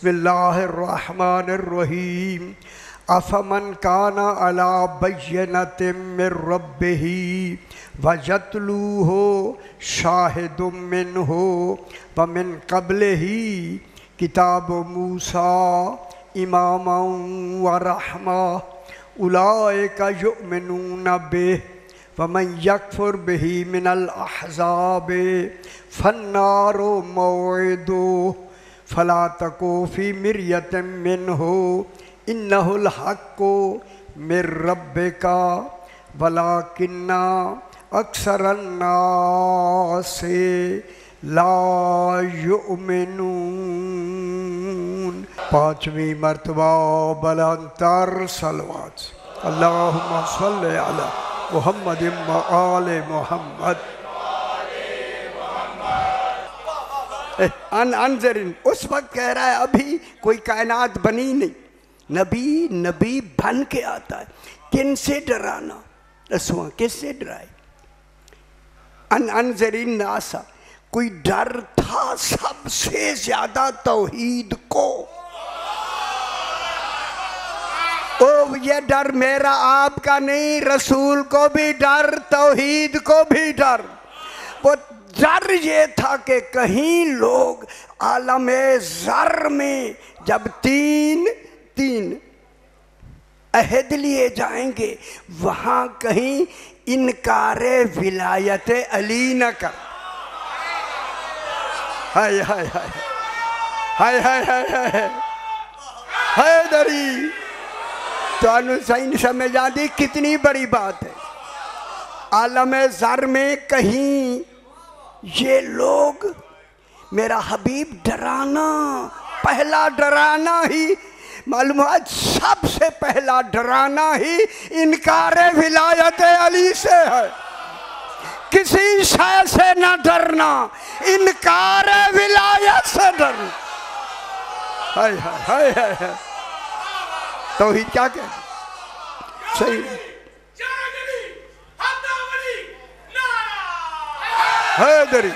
बिस्मिल्लाहिर्रहमानिर्रहीम। अफमन काना अला बय्यनतिम मिर रब्बिही वयतलूहु शाहिदुम मिनहु व मिन क़ब्लिही किताब मूसा इमामन व रहमा उलाइका युमिनूना बिही व मन यकफुर बिही मिनल अहज़ाबि फन्नारु मौइदुहु फला तकू फी मिर्यतिम मिन्हु इन्नहुल हक्कु मिर रब्बिका वलाकिन्ना अक्सरन नासि ला युमिनून। पांचवी मर्तबा बुलंदतर सलवात अल्लाहुम्मा सल्लि अला मुहम्मद व आले मुहम्मद। अनजरिन उस वक्त कह रहा है अभी कोई कायनात बनी नहीं, नबी बन के आता है। किन से डराना रसुआ, किससे डराए? अनजरिन नासा, कोई डर था सबसे ज्यादा तौहीद को। ओ ये डर मेरा आपका नहीं, रसूल को भी डर, तौहीद को भी डर। वो डर ये था कि कहीं लोग आलमे ज़र में जब तीन अहद लिए जाएंगे वहां कहीं इनकारे विलायत अली न कर। हाय हाय हाय हाय हाय हाय हाय हाय दरी तो सही समझ आती कितनी बड़ी बात है। आलमे ज़र में कहीं ये लोग मेरा हबीब डराना, पहला डराना ही मालूम है, सबसे पहला डराना ही इनकारे विलायत अली से है। किसी शय से न डरना, इनकारे विलायत से डरना। हाय हाय हाय हाय तौहीद क्या कह सही हैदरी।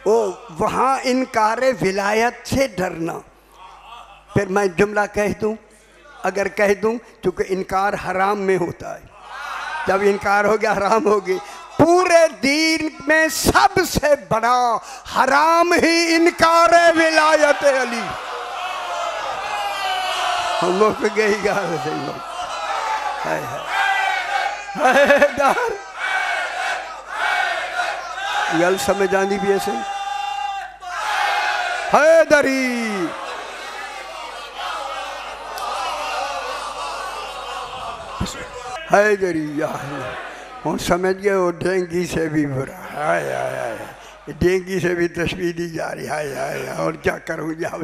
ओ वहां इनकारे विलायत से डरना। फिर मैं जुमला कह दूं, अगर कह दूं क्योंकि इनकार हराम में होता है, जब इनकार हो गया हराम हो गई। पूरे दीन में सबसे बड़ा हराम ही इनकारे विलायत अली। हम लोग गई गाल सही लोग गल समझ आनी भी ऐसे हैदरी। हैदरी हूँ समझ गए वो डेंगी से भी बुरा। हाय हाय हाय डेंगी से भी तस्वीर दी जा रही। हाय हाय और क्या करूँ जाओ,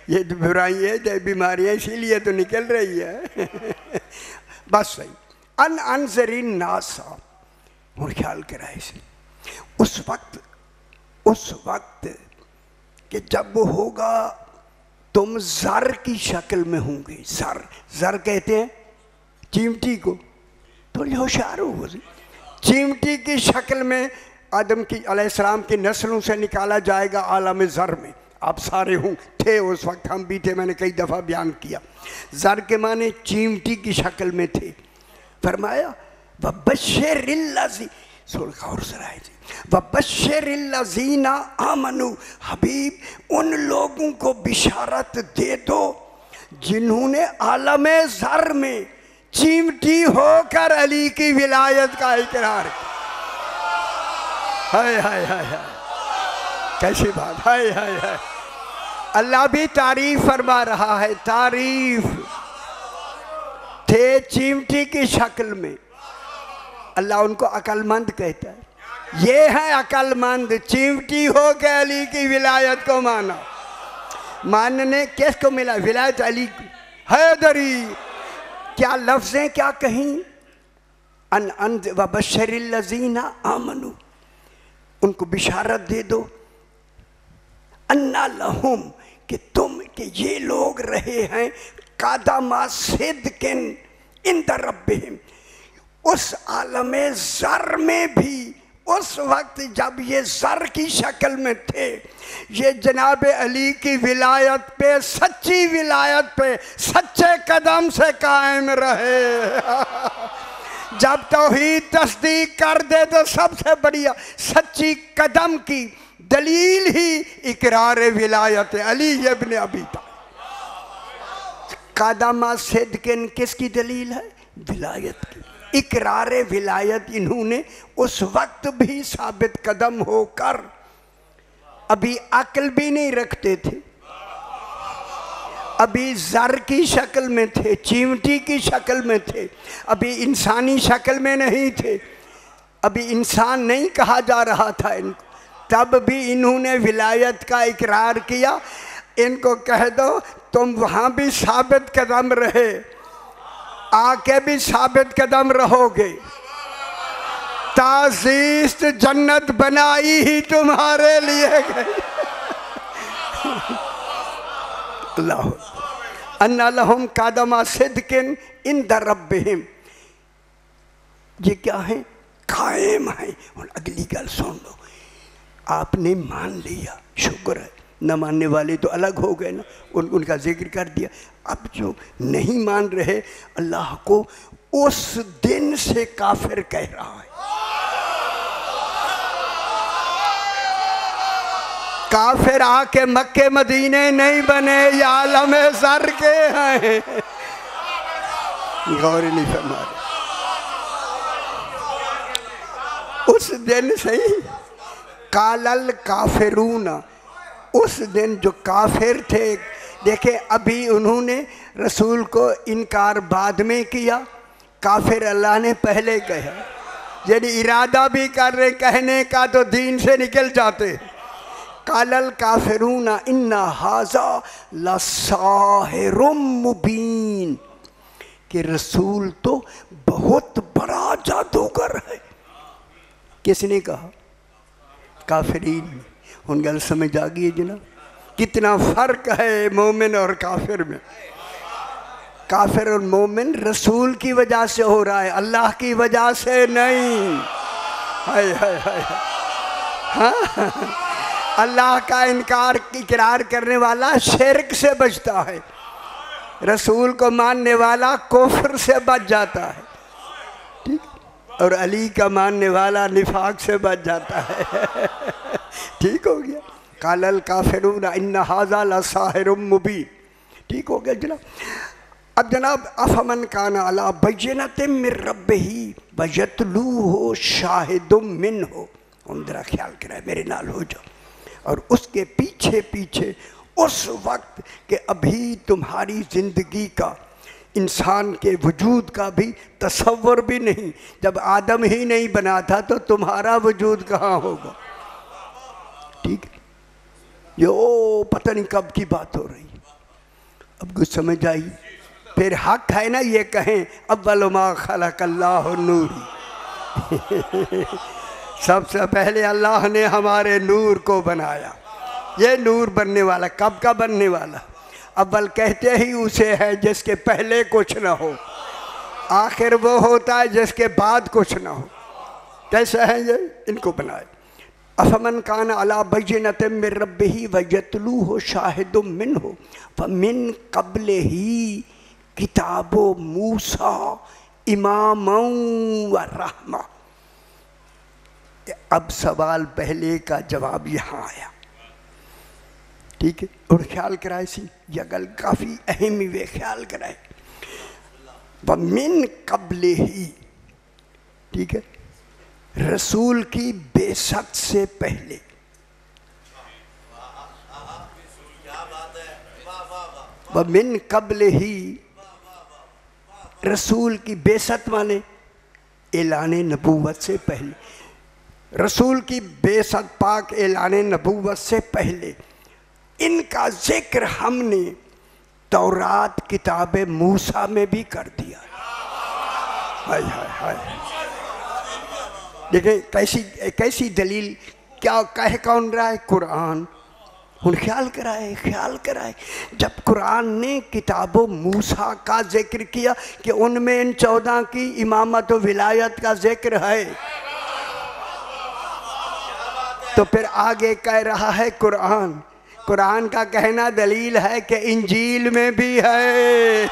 ये तो बुराई है, ये बीमारियाँ इसीलिए तो निकल रही है। बस सही। अनजरीन नासा और ख्याल करा इसे उस वक्त कि जब वो होगा तुम ज़र की शक्ल में होंगे। ज़र कहते हैं चिमटी को, थोड़ी होशियार हो। चिमटी की शक्ल में आदम की अलैहिस्सलाम की नस्लों से निकाला जाएगा आलम ज़र में। आप सारे हों थे उस वक्त, हम भी थे, मैंने कई दफ़ा बयान किया। ज़र के माने चिमटी की शक्ल में थे। फरमाया वबश्शिरिल्लज़ी वबश्शिरिल्लज़ीना आमनू, हबीब उन लोगों को बिशारत दे दो जिन्होंने आलमे ज़र में चिमटी होकर अली की विलायत का इकरार किया। हाय हाय हाय हाय कैसी बात। हाय हाय हाय अल्लाह भी तारीफ फरमा रहा है। तारीफ थे चिमटी की शक्ल में, अल्लाह उनको अक्लमंद कहता है। ये है अक्लमंद, चिमटी हो के अली की विलायत को माना। मानने किसको मिला? विलायत अली को। हैदरी क्या लफ्ज़ें क्या कहीं? वबश्शिरिल्लज़ीना आमनू, उनको बिशारत दे दो। अन्ना लहुम, कि तुम कि ये लोग रहे हैं कादमा सिद्किन इंद रब्बिहिम, उस आलमे ज़र में भी उस वक्त जब ये ज़र की शक्ल में थे, ये जनाब अली की विलायत पे, सच्ची विलायत पे सच्चे कदम से कायम रहे। जब तौहीद तस्दीक कर दे तो सबसे बढ़िया सच्ची कदम की दलील ही इकरार विलायत अली इब्न अबी तालिब। कदम सिद्किन किसकी दलील है? विलायत की। इकरार विलायत इन्होंने उस वक्त भी साबित कदम होकर, अभी अक्ल भी नहीं रखते थे, अभी ज़र की शक्ल में थे, चीमटी की शक्ल में थे, अभी इंसानी शक्ल में नहीं थे, अभी इंसान नहीं कहा जा रहा था इनको, तब भी इन्होंने विलायत का इकरार किया। इनको कह दो तुम वहाँ भी साबित कदम रहे, आके भी साबित कदम रहोगे। ताज़ीस्त जन्नत बनाई ही तुम्हारे लिए गई। अल्लाह अन्ना लहुम कदमा सिद्किन इंद रब्बिहिम। ये क्या है? कायम है। और अगली गल सुन लो, आपने मान लिया, शुक्र है। न मानने वाले तो अलग हो गए ना, उनका जिक्र कर दिया। अब जो नहीं मान रहे अल्लाह को, उस दिन से काफिर कह रहा है। काफिर आके मक्के मदीने नहीं बने, या आलम ज़र के हैं। गौर नहीं फरमा रहे। उस दिन से ही कालल काफिरूना, उस दिन जो काफिर थे, देखे अभी उन्होंने रसूल को इनकार बाद में किया, काफिर अल्लाह ने पहले कहा। यदि इरादा भी कर रहे कहने का तो दीन से निकल जाते। कालल काफिरूना इन्ना हाजा लसाहिरुम मुबीन, कि रसूल तो बहुत बड़ा जादूगर है। किसने कहा? काफिरीन। उन गल समझ आ गई जनाब, कितना फ़र्क है मोमिन और काफिर में। काफिर और मोमिन रसूल की वजह से हो रहा है, अल्लाह की वजह से नहीं। हाय हाय हाय। हाँ, अल्लाह का इकरार करने वाला शिर्क से बचता है, रसूल को मानने वाला कुफ्र से बच जाता है, ठीक। और अली का मानने वाला निफाक से बच जाता है। ठीक हो गया। कालल काफिरून इन्ना हाज़ा लसाहिरुम मुबीन। ठीक हो गया जनाब। अब जनाब, अफमन काना अला बय्यिनतिन मिर रब्बिही वयतलूहु शाहिदुम मिनहु। हम जरा ख्याल कराए, मेरे नाल हो जाओ। और उसके पीछे पीछे उस वक्त के अभी तुम्हारी ज़िंदगी का, इंसान के वजूद का भी तसव्वुर भी नहीं। जब आदम ही नहीं बना था तो तुम्हारा वजूद कहाँ होगा? ठीक है, यो पता नहीं कब की बात हो रही। अब कुछ समझ आई? फिर हक है ना ये कहें अव्वल मा खलक़ल्लाहु नूरी। सबसे पहले अल्लाह ने हमारे नूर को बनाया। ये नूर बनने वाला कब का बनने वाला? अव्वल कहते ही उसे है जिसके पहले कुछ ना हो, आखिर वो होता है जिसके बाद कुछ ना हो। कैसे है ये? इनको बनाए। अफमन कान अला बय्यिनतिन मिर रब्बिही वयतलूहु शाहिदुम मिनहु फमिन क़ब्लिही किताबु मूसा इमामन व रहमा। अब सवाल पहले का जवाब यहाँ आया, ठीक है। और ख्याल कराए सी यह गल काफ़ी अहम वे ख्याल कराए। वमिन क़ब्लिही, ठीक है, रसूल की बेसत से पहले। वमिन क़ब्लिही, रसूल की बेसत माने ऐलाने नबूवत से पहले। रसूल की बेसत पाक ऐलाने नबूवत से पहले इनका जिक्र हमने तौरात किताब मूसा में भी कर दिया। हाय हाय हाय। देखें कैसी दलील, क्या कह कौन रहा है? कुरान। हुन ख्याल कराए जब कुरान ने किताबो मूसा का जिक्र किया कि उनमें इन 14 की इमामत व विलायत का जिक्र है। तो फिर आगे कह रहा है कुरान, कुरान का कहना दलील है कि इंजील में भी है।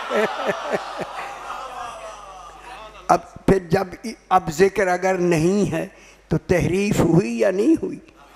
अब फिर जब अब जिक्र अगर नहीं है तो तहरीफ हुई या नहीं हुई?